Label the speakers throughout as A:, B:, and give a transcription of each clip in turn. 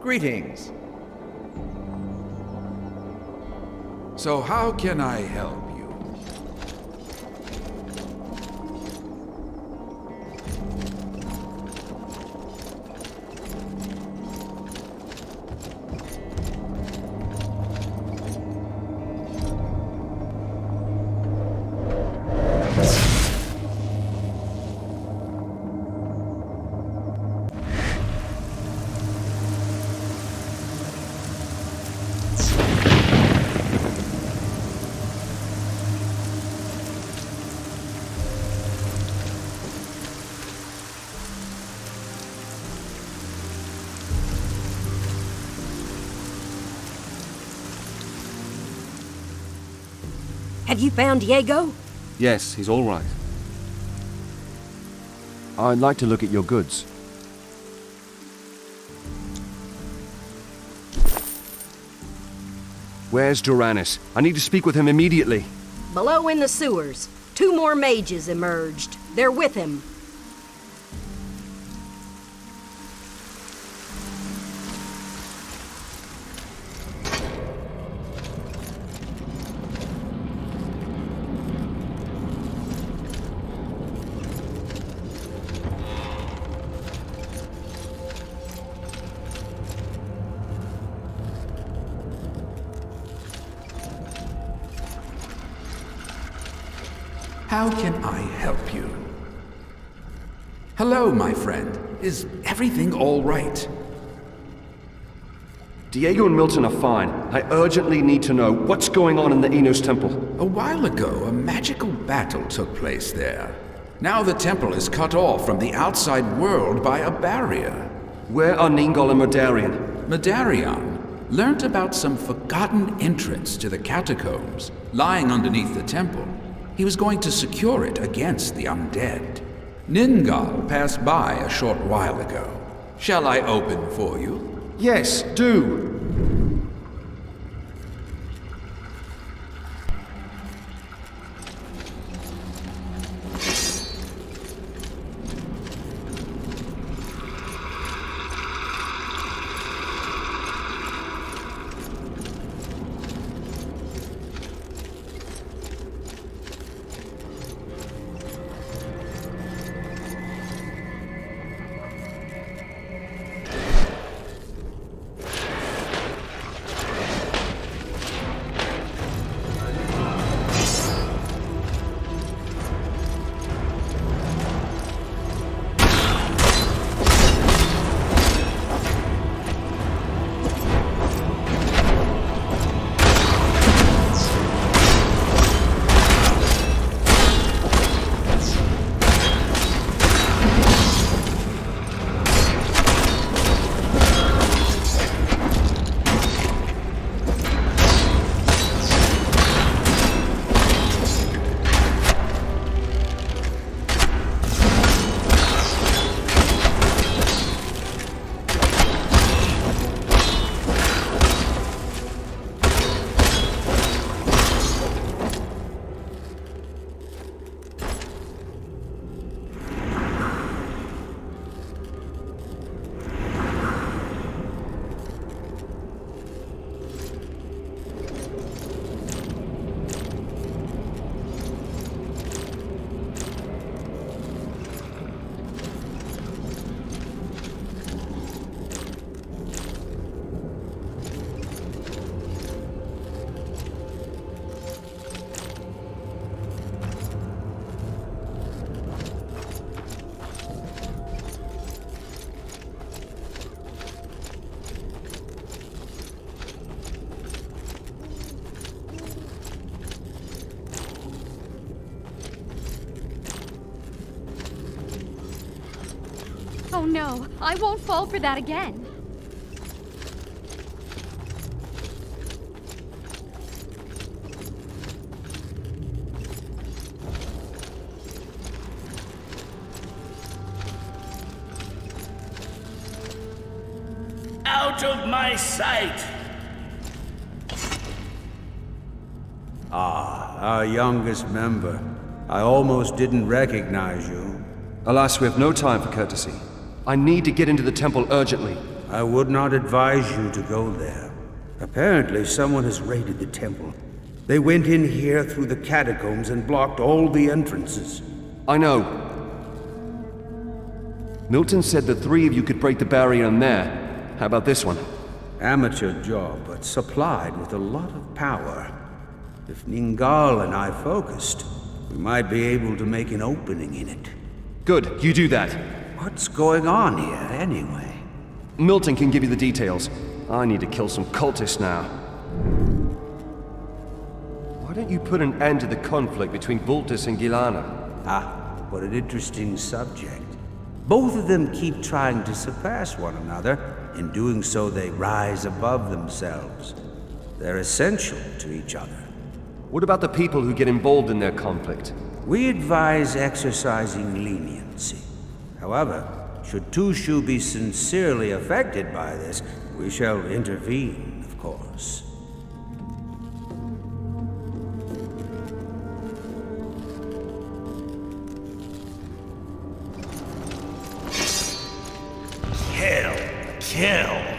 A: Greetings. So how can I help you?
B: Have you found Diego?
C: Yes, he's all right. I'd like to look at your goods. Where's Doranus? I need to speak with him immediately.
B: Below in the sewers. 2 more mages emerged. They're with him.
A: How can I help you? Hello, my friend. Is everything all right?
C: Diego and Milton are fine. I urgently need to know what's going on in the Enos Temple.
A: A while ago, a magical battle took place there. Now the temple is cut off from the outside world by a barrier.
C: Where are Ningol and Modarian?
A: Modarian learnt about some forgotten entrance to the catacombs lying underneath the temple. He was going to secure it against the undead. Ningal passed by a short while ago. Shall I open for you?
C: Yes, do.
D: Oh no, I won't fall for that again.
E: Out of my sight!
F: Ah, our youngest member. I almost didn't recognize you.
C: Alas, we have no time for courtesy. I need to get into the temple urgently.
F: I would not advise you to go there. Apparently, someone has raided the temple. They went in here through the catacombs and blocked all the entrances.
C: I know. Milton said the three of you could break the barrier in there. How about this one?
F: Amateur job, but supplied with a lot of power. If Ningal and I focused, we might be able to make an opening in it.
C: Good, you do that.
F: What's going on here, anyway?
C: Milton can give you the details. I need to kill some cultists now. Why don't you put an end to the conflict between Vultus and Gilana?
F: Ah, what an interesting subject. Both of them keep trying to surpass one another. In doing so, they rise above themselves. They're essential to each other.
C: What about the people who get involved in their conflict?
F: We advise exercising leniency. However, should Tushu be sincerely affected by this, we shall intervene, of course.
E: Kill.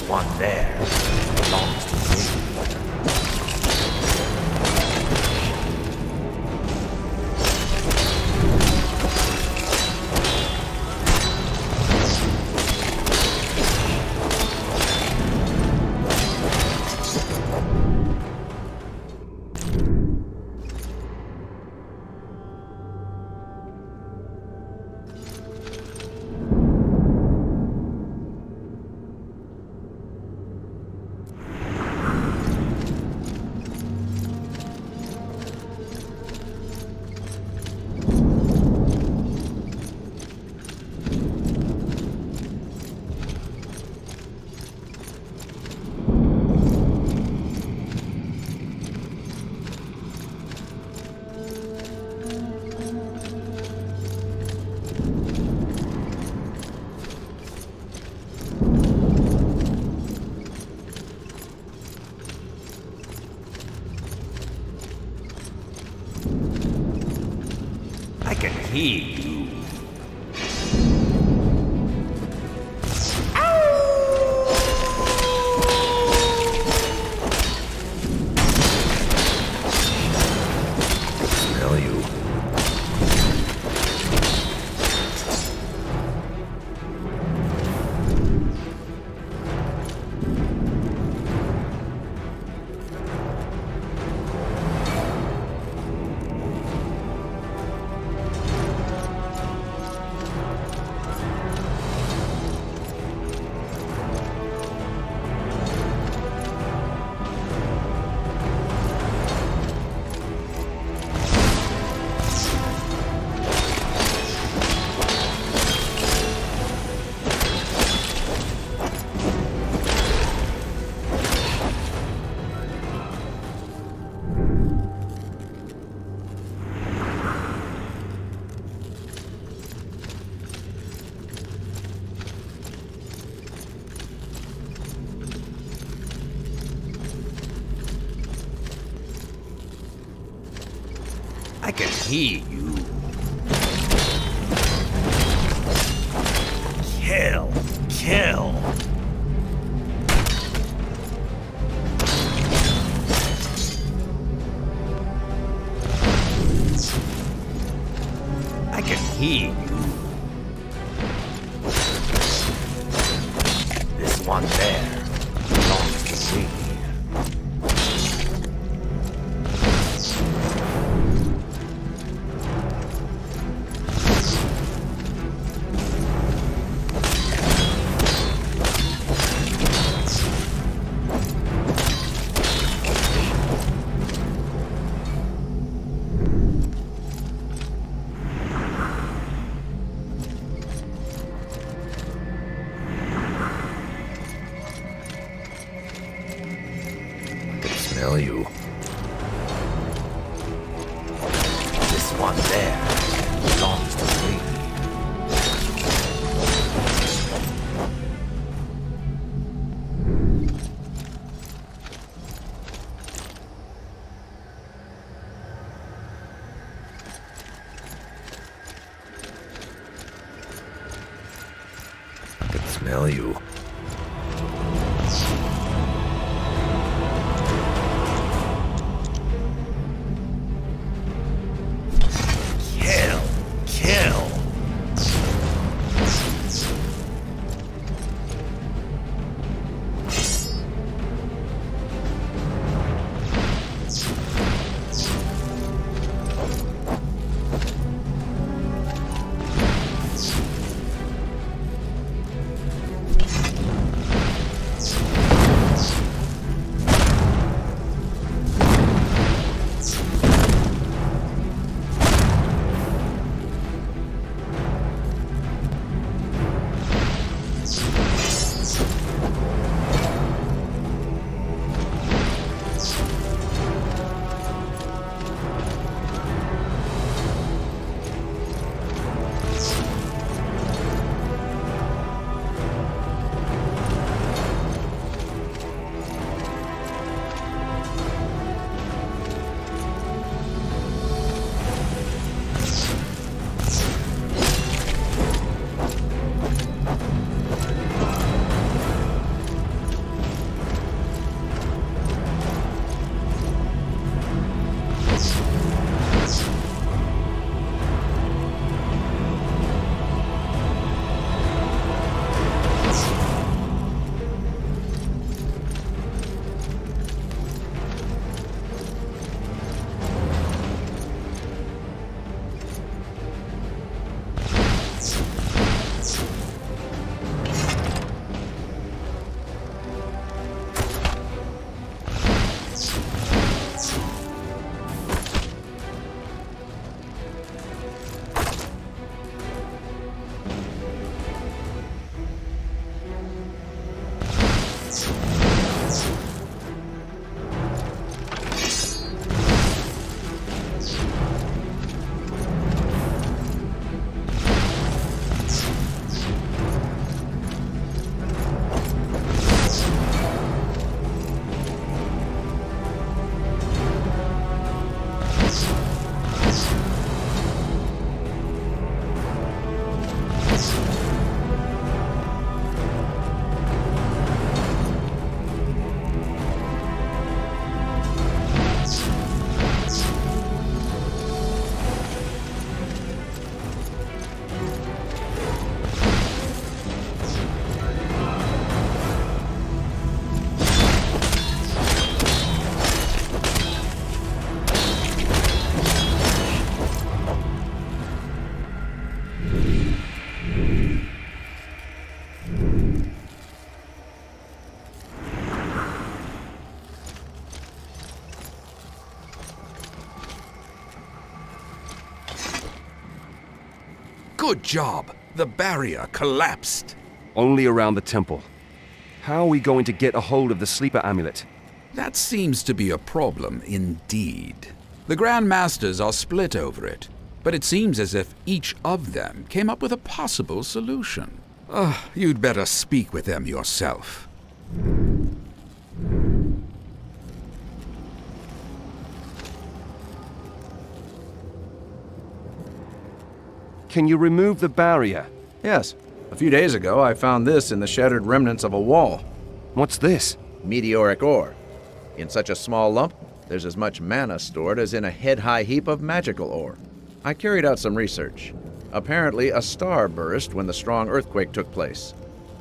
G: one there belongs to me.
E: I can hear you. Smell you. can hear you. Kill! Kill! I can hear you. This one there belongs to me. Smell you. This one there belongs to me. I can smell you.
A: Good job. The barrier collapsed.
C: Only around the temple. How are we going to get a hold of the sleeper amulet?
A: That seems to be a problem indeed. The Grand Masters are split over it, but it seems as if each of them came up with a possible solution. You'd better speak with them yourself.
C: Can you remove the barrier?
H: Yes. A few days ago, I found this in the shattered remnants of a wall.
C: What's this?
I: Meteoric ore. In such a small lump, there's as much mana stored as in a head-high heap of magical ore. I carried out some research. Apparently, a star burst when the strong earthquake took place.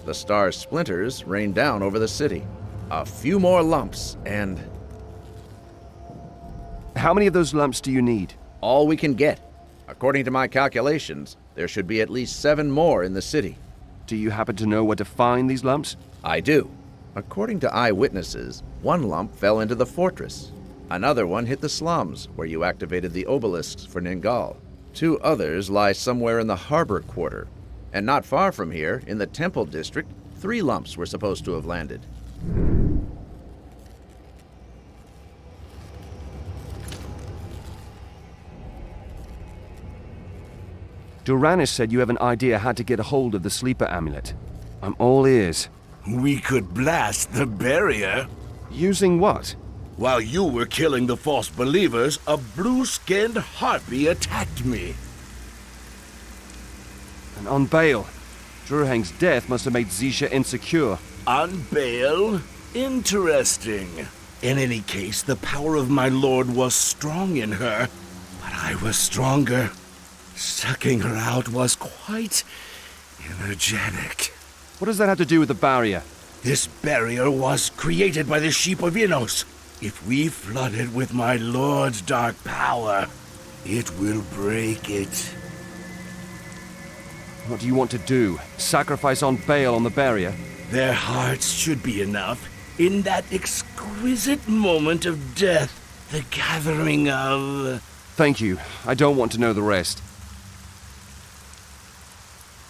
I: The star's splinters rained down over the city. A few more lumps, and
C: How many of those lumps do you need?
I: all we can get. According to my calculations, there should be at least 7 more in the city.
C: Do you happen to know where to find these lumps?
I: I do. According to eyewitnesses, one lump fell into the fortress. Another one hit the slums, where you activated the obelisks for Ningal. 2 others lie somewhere in the harbor quarter. And not far from here, in the temple district, 3 lumps were supposed to have landed.
C: Duranis said you have an idea how to get a hold of the sleeper amulet. I'm all ears.
J: We could blast the barrier.
C: Using what?
J: While you were killing the false believers, a blue-skinned harpy attacked me.
C: And on Bale, Durhang's death must have made Zisha insecure.
J: On bail? Interesting. In any case, the power of my lord was strong in her, but I was stronger. Sucking her out was quite energetic.
C: What does that have to do with the barrier?
J: This barrier was created by the Sheep of Innos. If we flood it with my lord's dark power, it will break it.
C: What do you want to do? Sacrifice on Bale on the barrier?
J: Their hearts should be enough. In that exquisite moment of death, the gathering of...
C: Thank you. I don't want to know the rest.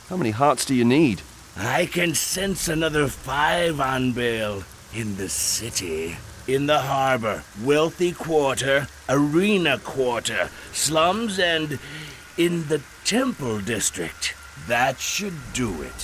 C: How many hearts do you need?
J: I can sense another 5 on bail. In the city, in the harbor, wealthy quarter, arena quarter, slums, and in the temple district. That should do it.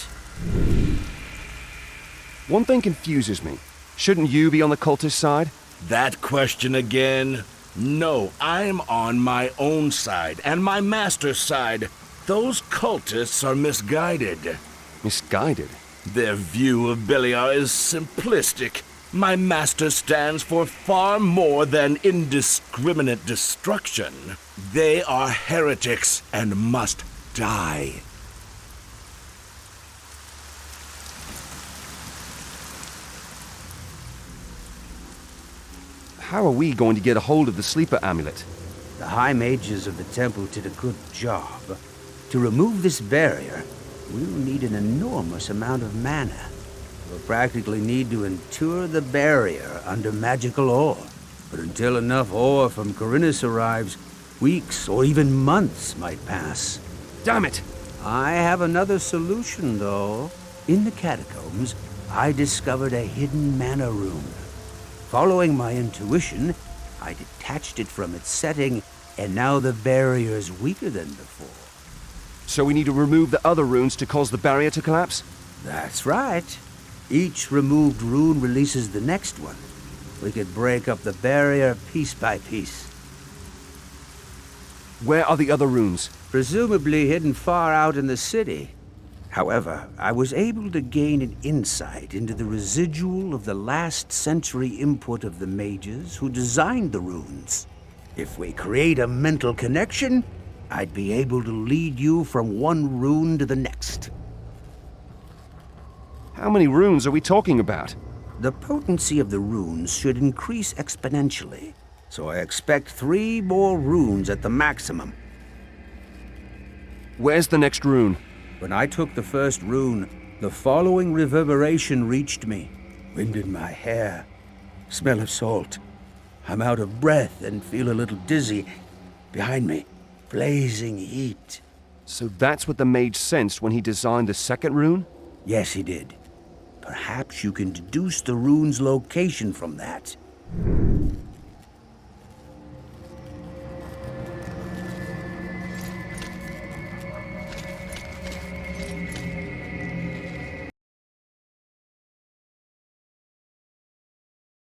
C: One thing confuses me. Shouldn't you be on the cultist side?
J: That question again? No, I'm on my own side, and my master's side. Those cultists are misguided.
C: Misguided?
J: Their view of Beliar is simplistic. My master stands for far more than indiscriminate destruction. They are heretics and must die.
C: How are we going to get a hold of the sleeper amulet?
F: The High Mages of the temple did a good job. To remove this barrier, we'll need an enormous amount of mana. We'll practically need to endure the barrier under magical ore. But until enough ore from Corinus arrives, weeks or even months might pass.
C: Damn it!
F: I have another solution, though. In the catacombs, I discovered a hidden mana rune. Following my intuition, I detached it from its setting, and now the barrier's weaker than before.
C: So we need to remove the other runes to cause the barrier to collapse?
F: That's right. Each removed rune releases the next one. We could break up the barrier piece by piece.
C: Where are the other runes?
F: Presumably hidden far out in the city. However, I was able to gain an insight into the residual of the last century input of the mages who designed the runes. If we create a mental connection, I'd be able to lead you from one rune to the next.
C: How many runes are we talking about?
F: The potency of the runes should increase exponentially, so I expect 3 more runes at the maximum.
C: Where's the next rune?
F: When I took the first rune, the following reverberation reached me. Wind in my hair, smell of salt. I'm out of breath and feel a little dizzy. Behind me, blazing heat.
C: So that's what the mage sensed when he designed the second rune?
F: Yes, he did. Perhaps you can deduce the rune's location from that.